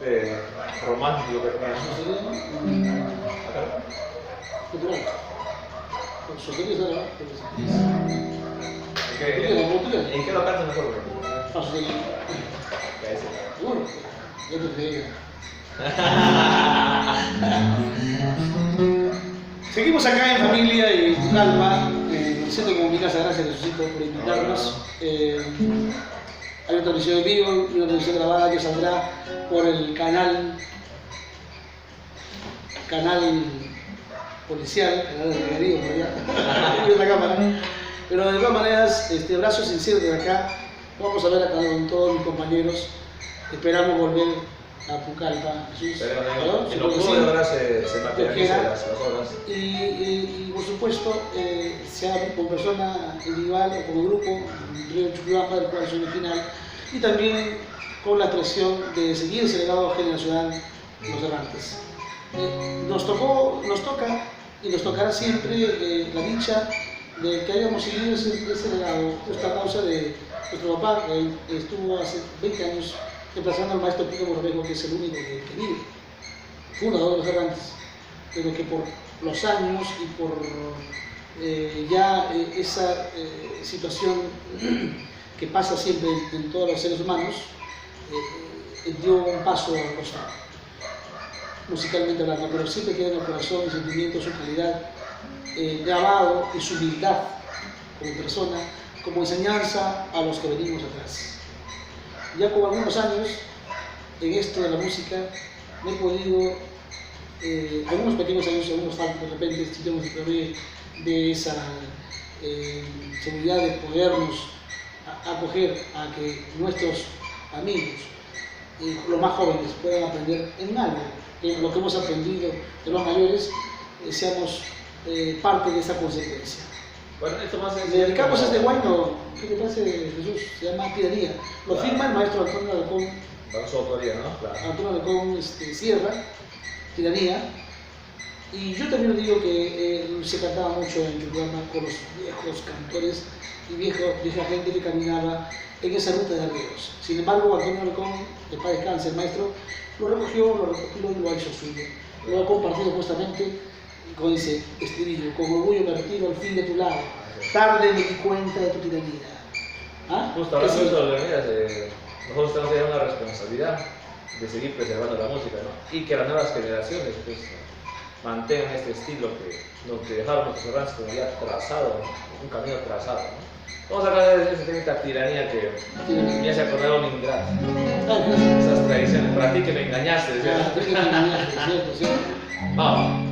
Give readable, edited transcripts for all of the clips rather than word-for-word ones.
toque romántico que tenga. Cultural. Socialista, ¿no? ¿En qué lo cantas mejor? Bueno, yo te digo. Seguimos acá en familia y Pucallpa, en el centro de comunicación. Gracias, Jesucito, por invitarnos. Hay una transmisión en vivo y una transmisión grabada que saldrá por el canal policial, canal de regadío por allá, y en la cámara. Pero de todas maneras, abrazo sincero desde acá. Vamos a ver acá con todos mis compañeros. Esperamos volver a Pucallpa. Jesús. En octubre ahora se materializan las horas. Y por supuesto, sea con persona individual o como grupo, Río Chuquibamba, del cual soy original, y también con la presión de seguir ese legado generacional Los Errantes. Nos toca y nos tocará siempre la dicha de que hayamos seguido ese legado, esta causa de nuestro papá, que estuvo hace 20 años reemplazando al maestro Pico Borrego, que es el único que vive, fundador de Los Errantes, pero que por los años y por esa situación que pasa siempre en todos los seres humanos, dio un paso al costado, musicalmente hablando, pero siempre queda en el corazón el sentimiento, su calidad, grabado y su humildad como persona, como enseñanza a los que venimos atrás. Ya con algunos años en esto de la música, me he podido, algunos pequeños años, algunos faltan de repente, si tenemos de esa seguridad de podernos acoger a que nuestros amigos, los más jóvenes, puedan aprender en algo, en lo que hemos aprendido de los mayores, seamos parte de esa consecuencia. Bueno, esto más es... Le dedicamos este guayno, ¿qué te parece, Jesús? Se llama Tiranía. Lo firma el maestro Antonio Alarcón. Para su autoría, ¿no? Claro. Antonio Alarcón Sierra, Tiranía. Y yo también digo que se cantaba mucho en Chuquibamba con los viejos cantores y vieja gente que caminaba en esa ruta de arrieros. Sin embargo, Antonio Alarcón, de paz descanse, el maestro, lo recogió y lo hizo suyo. Lo ha compartido justamente con ese estribillo: con orgullo me retiro al fin de tu lado, tarde me di cuenta de tu tiranía. ¿Ah? Justo hablando de eso, nosotros tenemos que tener una responsabilidad de seguir preservando la música, ¿no? Y que las nuevas generaciones pues, mantengan este estilo lo que dejaron nuestros hermanos como ya trazado, ¿no? Un camino trazado, ¿no? Vamos a hablar de esta tiranía que me hace acordar a un ingrato. Esas tradiciones, para ti que me engañaste, ¿cierto? Para ti que me engañaste, ¿cierto? Vamos.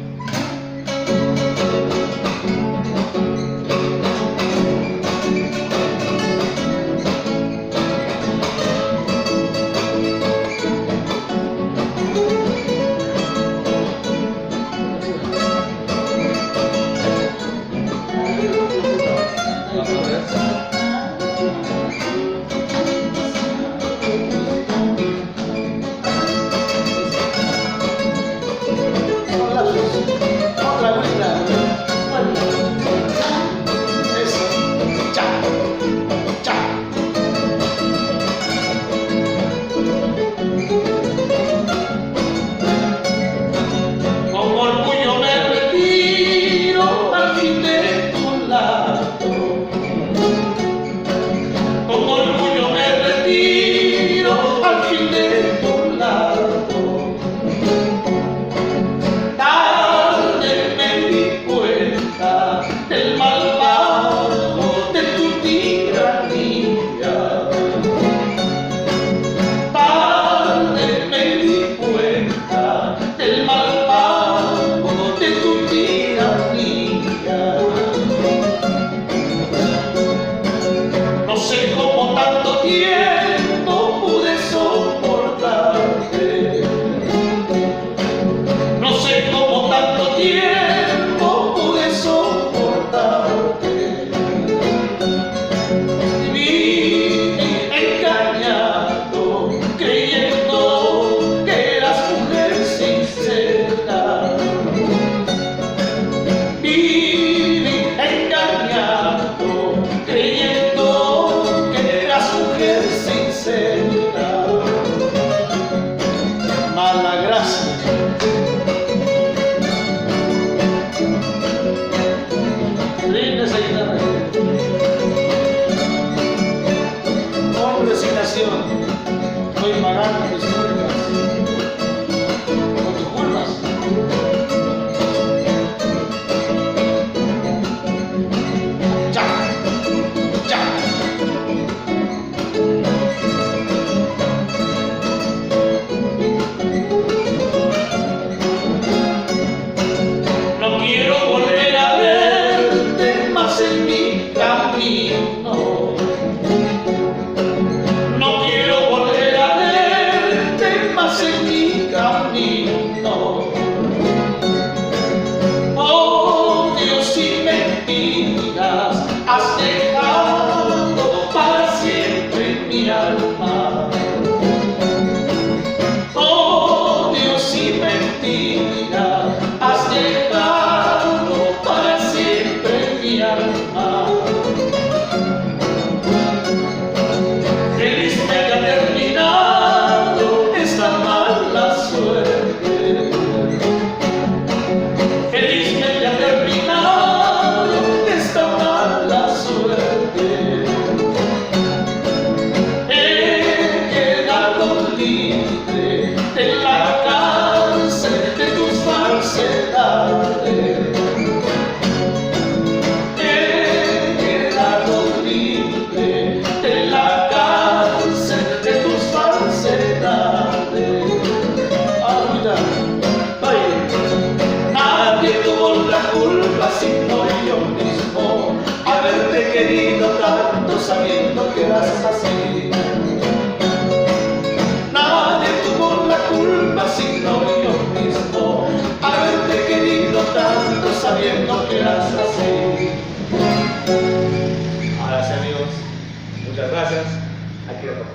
Aquí lo toco.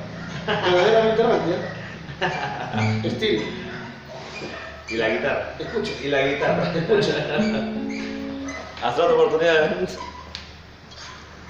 Verdaderamente errante, ¿eh? Estilo. Y la guitarra. Escucha. Y la guitarra. Escucha. Hasta otra oportunidad.